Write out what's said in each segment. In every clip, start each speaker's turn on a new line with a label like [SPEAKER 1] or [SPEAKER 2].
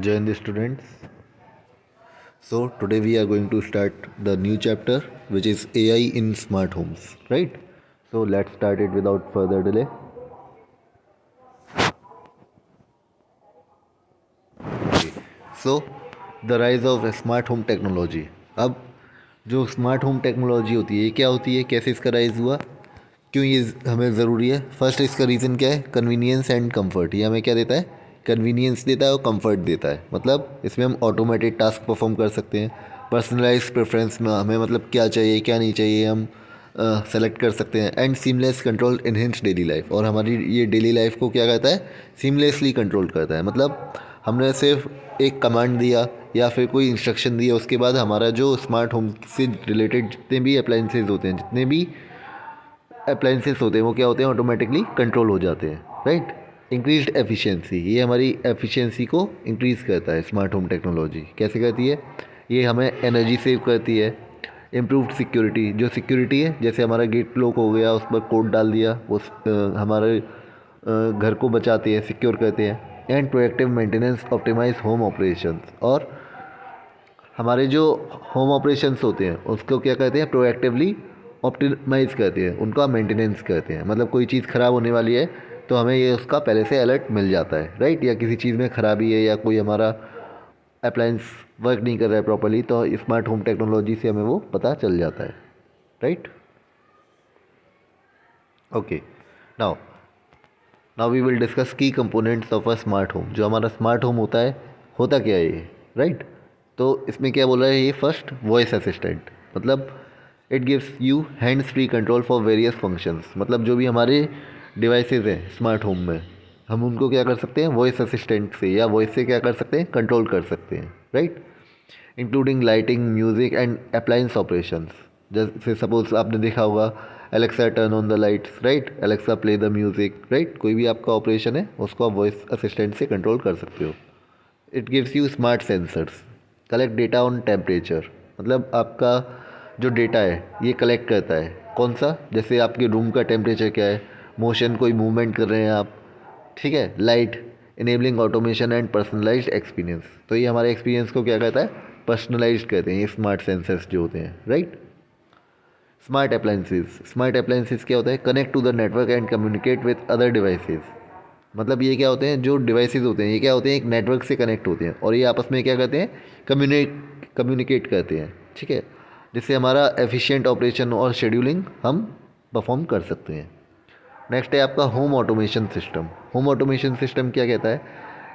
[SPEAKER 1] Join the students. So today we are going to start the new chapter which is AI in smart homes, right? So let's start it without further delay. So the rise of smart home technology. अब जो smart home technology होती है ये क्या होती है, कैसे इसका राइज हुआ, क्यों ये हमें ज़रूरी है. फर्स्ट इसका रीज़न क्या है, कन्वीनियंस एंड कंफर्ट. ये हमें क्या देता है, कन्वीनियंस देता है और कंफर्ट देता है. मतलब इसमें हम ऑटोमेटेड टास्क परफॉर्म कर सकते हैं. पर्सनलाइज प्रेफरेंस में हमें मतलब क्या चाहिए क्या नहीं चाहिए हम सेलेक्ट कर सकते हैं. And seamless control enhance daily life. और हमारी ये डेली लाइफ को क्या कहता है, सीमलेसली कंट्रोल करता है. मतलब हमने सिर्फ एक कमांड दिया या फिर कोई इंस्ट्रक्शन दिया, उसके बाद हमारा जो स्मार्ट होम से रिलेटेड जितने भी अप्लाइंसेज होते हैं, जितने भी अप्लाइंसेस होते हैं वो क्या होते हैं, ऑटोमेटिकली कंट्रोल हो जाते हैं, राइट. Increased efficiency. ये हमारी एफिशिएंसी को इंक्रीज़ करता है स्मार्ट होम टेक्नोलॉजी. कैसे करती है, ये हमें एनर्जी सेव करती है. Improved security. जो सिक्योरिटी है, जैसे हमारा गेट लॉक हो गया, उस पर कोड डाल दिया, वो हमारे घर को बचाते हैं, सिक्योर करते हैं. And proactive maintenance optimise home operations. और हमारे जो होम ऑपरेशंस होते हैं उसको क्या कहते हैं, प्रोएक्टिवली ऑप्टिमाइज करते हैं, उनका मेंटेनेंस करते हैं. मतलब कोई चीज़ ख़राब होने वाली है तो हमें ये उसका पहले से अलर्ट मिल जाता है, राइट. या किसी चीज़ में ख़राबी है या कोई हमारा अप्लायंस वर्क नहीं कर रहा है प्रॉपर्ली, तो स्मार्ट होम टेक्नोलॉजी से हमें वो पता चल जाता है, right. Okay, now now we will discuss की components of a smart home. जो हमारा स्मार्ट होम होता है, होता क्या है ये, राइट. तो इसमें क्या बोला है, ये फर्स्ट वॉइस असिस्टेंट. मतलब it gives you hands free control for various functions. मतलब जो भी हमारे डिवाइसेज हैं स्मार्ट होम में, हम उनको क्या कर सकते हैं, वॉइस असिस्टेंट से या वॉइस से क्या कर सकते हैं, कंट्रोल कर सकते हैं, right. Including lighting, music and appliance operations. जैसे सपोज आपने देखा होगा, Alexa turn on the lights, right, Alexa play the music, right. कोई भी आपका ऑपरेशन है उसको आप वॉइस असिस्टेंट से कंट्रोल कर सकते हो. It gives you smart sensors. Collect data on temperature. मतलब आपका जो डेटा है ये कलेक्ट करता है. कौन सा, जैसे आपके रूम का टेम्परेचर क्या है, मोशन, कोई मूवमेंट कर रहे हैं आप, ठीक है. Light, enabling automation and personalised experience. तो ये हमारे एक्सपीरियंस को क्या कहता है, पर्सनलाइज करते हैं ये स्मार्ट सेंसर्स जो होते हैं, right. Smart appliances. Smart appliances क्या होता है, connect to the network and communicate with other devices. मतलब ये क्या होते हैं, जो डिवाइसेस होते हैं ये क्या होते हैं, एक नेटवर्क से कनेक्ट होते हैं और ये आपस में क्या करते हैं, कम्युनिकेट करते हैं, ठीक है. जिससे हमारा एफिशिएंट ऑपरेशन और शेड्यूलिंग हम परफॉर्म कर सकते हैं. नेक्स्ट है आपका home automation system. Home automation system क्या कहता है,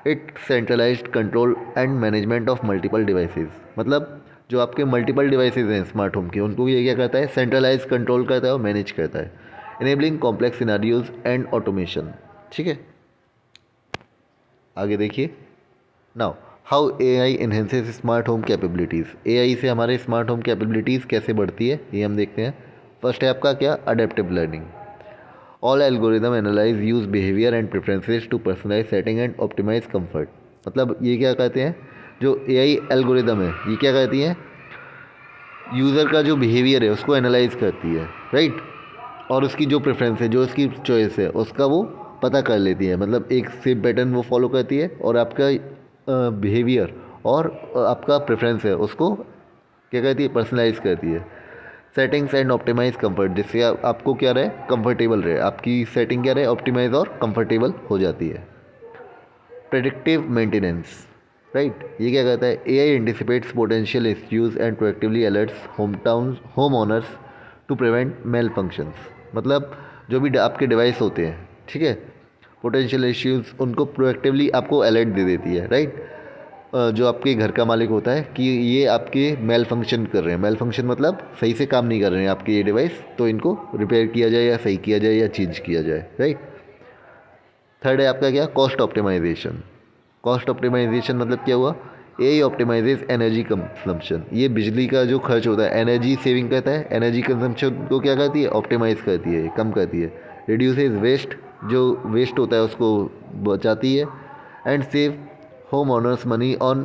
[SPEAKER 1] it centralised control and management of multiple devices. मतलब जो आपके मल्टीपल डिवाइसेस हैं स्मार्ट होम के, उनको ये क्या करता है, सेंट्रलाइज कंट्रोल करता है और मैनेज करता है. Enabling complex scenarios and automation, ठीक है. आगे देखिए. Now how AI enhances smart home capabilities. AI से हमारे स्मार्ट होम कैपेबिलिटीज़ कैसे बढ़ती है ये हम देखते हैं. फर्स्ट है आपका क्या, adaptive learning. All algorithm analyse use behaviour and preferences to personalise setting and optimise comfort. मतलब ये क्या कहते हैं, जो AI एल्गोरिदम है ये क्या कहती हैं, यूज़र का जो बिहेवियर है उसको एनालाइज करती है, राइट. और उसकी जो प्रेफरेंस है, जो उसकी चॉइस है, उसका वो पता कर लेती है. मतलब एक सेम पैटर्न वो फॉलो करती है और आपका बिहेवियर और आपका प्रेफरेंस है उसको क्या कहती है, पर्सनलाइज करती है. Settings and optimise comfort. जिससे आपको क्या रहे, कंफर्टेबल रहे, आपकी सेटिंग क्या रहे, ऑप्टिमाइज और कंफर्टेबल हो जाती है. Predictive maintenance, right. ये क्या कहता है, AI anticipates potential issues and proactively alerts home owners to prevent malfunctions. मतलब जो भी आपके डिवाइस होते हैं, ठीक है, पोटेंशियल इश्यूज उनको प्रोएक्टिवली आपको अलर्ट दे देती है, राइट. जो आपके घर का मालिक होता है कि ये आपके मेल फंक्शन कर रहे हैं. मेल फंक्शन मतलब सही से काम नहीं कर रहे हैं आपके ये डिवाइस, तो इनको रिपेयर किया जाए या सही किया जाए या चेंज किया जाए, राइट. थर्ड है आपका क्या, कॉस्ट ऑप्टिमाइजेशन. कॉस्ट ऑप्टिमाइजेशन मतलब क्या हुआ, AI ऑप्टिमाइजेज एनर्जी कंजम्पशन. ये बिजली का जो खर्च होता है, एनर्जी सेविंग करता है, एनर्जी कंजम्पशन को क्या करती है, ऑप्टिमाइज़ करती है, कम करती है. रिड्यूसेज वेस्ट, जो वेस्ट होता है उसको बचाती है. And save home owners money on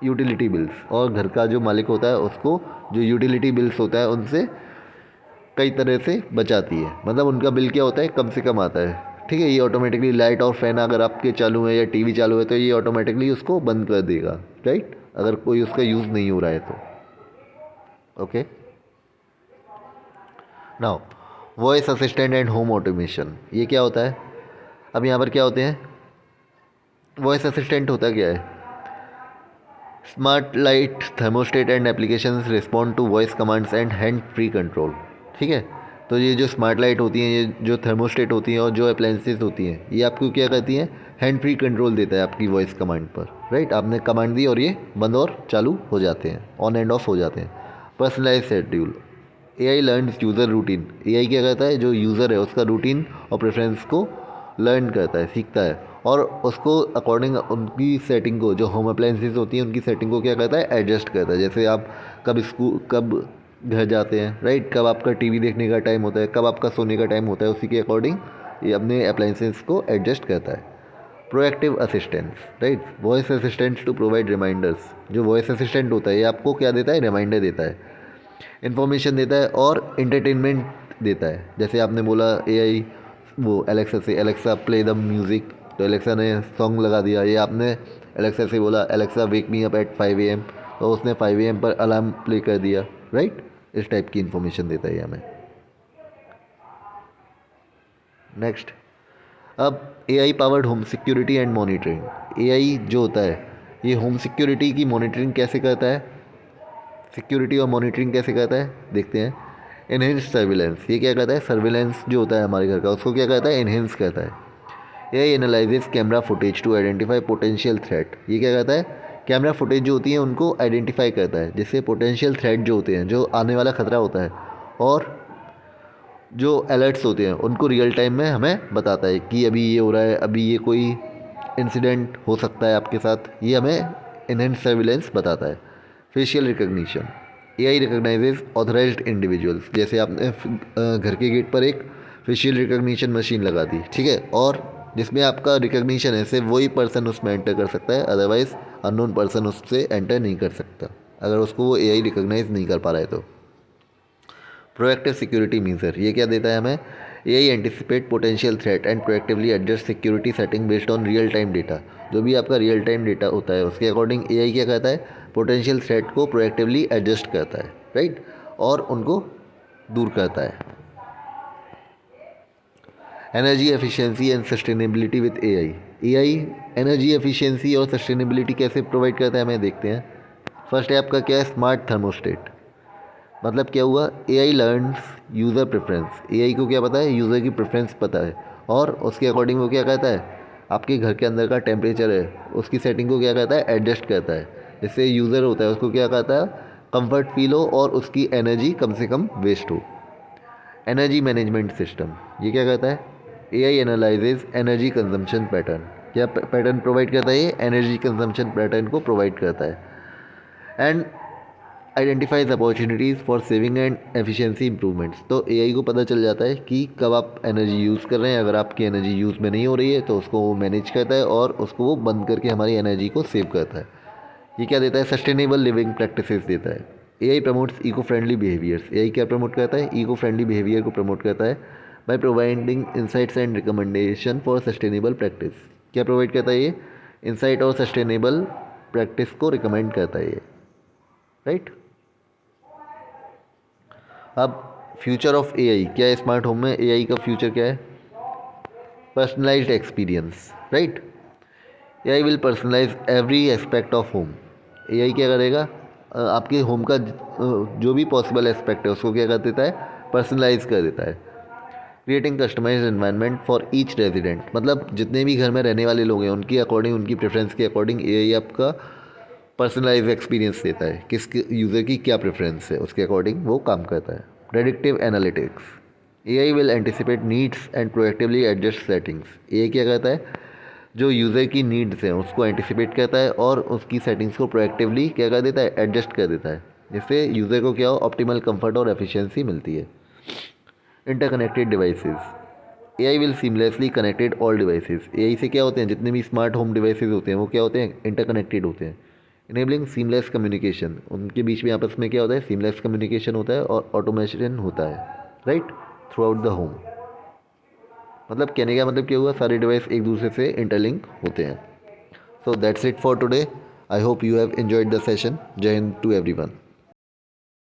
[SPEAKER 1] utility bills. और घर का जो मालिक होता है उसको जो यूटिलिटी बिल्स होता है उनसे कई तरह से बचाती है. मतलब उनका बिल क्या होता है, कम से कम आता है, ठीक है, ये ऑटोमेटिकली लाइट और फैन अगर आपके चालू है या टीवी चालू है तो ये ऑटोमेटिकली उसको बंद कर देगा, राइट, अगर कोई उसका यूज़ नहीं हो रहा है तो। Okay, now voice assistant and home automation, ये क्या होता है? अब यहाँ पर क्या होते हैं, वॉइस असिस्टेंट होता क्या है? Smart light thermostat and applications respond to voice commands and hand free control. ठीक है, तो ये जो स्मार्ट लाइट होती हैं, ये जो थर्मोस्टेट होती हैं और जो अप्लायंसेस होती हैं, ये आपको क्या करती हैं? हैंड फ्री कंट्रोल देता है आपकी वॉइस कमांड पर, राइट। आपने कमांड दी और ये बंद और चालू हो जाते हैं, ऑन एंड ऑफ हो जाते हैं। Personalise schedule, AI learns user routine. AI क्या करता है? जो यूज़र है उसका रूटीन और प्रेफरेंस को लर्न करता है, सीखता है, और उसको अकॉर्डिंग उनकी सेटिंग को, जो होम अप्लायंसेस होती हैं उनकी सेटिंग को क्या करता है? एडजस्ट करता है। जैसे आप कब घर जाते हैं, राइट, कब आपका टीवी देखने का टाइम होता है, कब आपका सोने का टाइम होता है, उसी के अकॉर्डिंग ये अपने अप्लायंसेस को एडजस्ट करता है। Proactive assistance, right, voice assistants to provide reminders. जो वॉइस असिस्टेंट होता है ये आपको क्या देता है? रिमाइंडर देता है, इन्फॉर्मेशन देता है और एंटरटेनमेंट देता है। जैसे आपने बोला AI वो एलेक्सा से, एलेक्सा प्ले द म्यूज़िक, तो एलेक्सा ने सॉन्ग लगा दिया। ये आपने एलेक्सा से बोला Alexa wake me up at 5 AM, तो उसने 5 AM पर अलार्म प्ले कर दिया, राइट। इस टाइप की इन्फॉर्मेशन देता है ये हमें। नेक्स्ट, अब AI powered home security and monitoring. AI जो होता है ये होम सिक्योरिटी की मॉनिटरिंग कैसे करता है? सिक्योरिटी और मॉनिटरिंग कैसे करता है देखते हैं। इनहेंस सर्विलेंस, ये क्या करता है? सर्विलेंस जो होता है हमारे घर का उसको क्या करता है? इनहेंस करता है। AI analyses camera footage to identify potential threat. ये क्या करता है? कैमरा फुटेज जो होती है उनको आइडेंटिफाई करता है, जिससे पोटेंशियल थ्रेट जो होते हैं, जो आने वाला खतरा होता है, और जो अलर्ट्स होते हैं उनको रियल टाइम में हमें बताता है कि अभी ये हो रहा है, अभी ये कोई इंसिडेंट हो सकता है आपके साथ, ये हमें इनहेंस सर्विलेंस बताता है। Facial recognition, AI recognises authorised individuals. जैसे आपने घर के गेट पर एक फेशियल रिकग्निशन मशीन लगा दी, ठीक है, और जिसमें आपका रिकग्निशन है, सिर्फ वही पर्सन उसमें एंटर कर सकता है, अदरवाइज़ अननोन पर्सन उससे एंटर नहीं कर सकता, अगर उसको वो AI रिकग्नाइज नहीं कर पा रहा है तो। प्रोएक्टिव सिक्योरिटी मीजर, ये क्या देता है हमें? AI anticipate potential threat and proactively adjust security setting based on real time data. जो भी आपका रियल टाइम डेटा होता है उसके अकॉर्डिंग AI क्या करता है? पोटेंशियल थ्रेट को प्रोएक्टिवली एडजस्ट करता है, राइट, और उनको दूर करता है। Energy efficiency and sustainability with AI energy efficiency और सस्टेनेबिलिटी कैसे प्रोवाइड करता है हमें देखते हैं। फर्स्ट है आपका क्या है? Smart thermostat. मतलब क्या हुआ? AI learns user preference. AI को क्या पता है? यूज़र की प्रेफरेंस पता है, और उसके अकॉर्डिंग वो क्या कहता है? आपके घर के अंदर का टेम्परेचर है उसकी सेटिंग को क्या कहता है? एडजस्ट करता है। जिससे यूज़र होता है उसको क्या कहता है? कंफर्ट फील हो और उसकी एनर्जी कम से कम वेस्ट हो। एनर्जी मैनेजमेंट सिस्टम, ये क्या कहता है? AI analyses energy consumption pattern. क्या पैटर्न प्रोवाइड करता है? ये एनर्जी कंजम्पशन पैटर्न को प्रोवाइड करता है। And identifies opportunities for saving and efficiency improvements. तो AI को पता चल जाता है कि कब आप एनर्जी यूज़ कर रहे हैं, अगर आपकी एनर्जी यूज़ में नहीं हो रही है तो उसको वो मैनेज करता है और उसको वो बंद करके हमारी एनर्जी को सेव करता है। ये क्या देता है? सस्टेनेबल लिविंग प्रैक्टिसेस देता है। AI promotes eco friendly behaviours. AI क्या प्रमोट करता है? इको फ्रेंडली बिहेवियर को प्रमोट करता है by providing insights and recommendation for sustainable practice. क्या प्रोवाइड करता है ये? इंसाइट और सस्टेनेबल प्रैक्टिस को रिकमेंड करता है ये, राइट। अब फ्यूचर ऑफ AI क्या है? स्मार्ट होम में AI का फ्यूचर क्या है? Personalised experience, right. AI will personalise every aspect of home. AI क्या करेगा? आपके होम का जो भी पॉसिबल एस्पेक्ट है उसको क्या कर देता है? पर्सनलाइज कर देता है। Creating customised environment for each resident. मतलब जितने भी घर में रहने वाले लोग हैं उनकी अकॉर्डिंग, उनकी प्रेफरेंस के अकॉर्डिंग AI आपका पर्सनलाइज एक्सपीरियंस देता है। किस यूज़र की क्या प्रेफरेंस है उसके अकॉर्डिंग वो काम करता है। Predictive analytics, AI will anticipate needs and proactively adjust settings. AI क्या करता है? जो यूज़र की नीड्स हैं उसको एंटिसिपेट करता है और उसकी सेटिंग्स को प्रोएक्टिवली क्या कर देता है? एडजस्ट कर देता है, जिससे यूज़र को क्या हो? ऑप्टिमल कंफर्ट और एफिशिएंसी मिलती है। Interconnected devices, AI will seamlessly connected all devices. AI से क्या होते हैं? जितने भी स्मार्ट होम डिवाइसेस होते हैं वो क्या होते हैं? इंटरकनेक्टेड होते हैं। इनेबलिंग सीमलेस कम्युनिकेशन, उनके बीच में आपस में क्या होता है? सीमलेस कम्युनिकेशन होता है और ऑटोमेशन होता है, right, through out the home. मतलब कहने का मतलब क्या हुआ, सारे डिवाइस एक दूसरे से इंटरलिंक होते हैं. So that's it for today. I hope you have enjoyed the session. Jai Hind to everyone.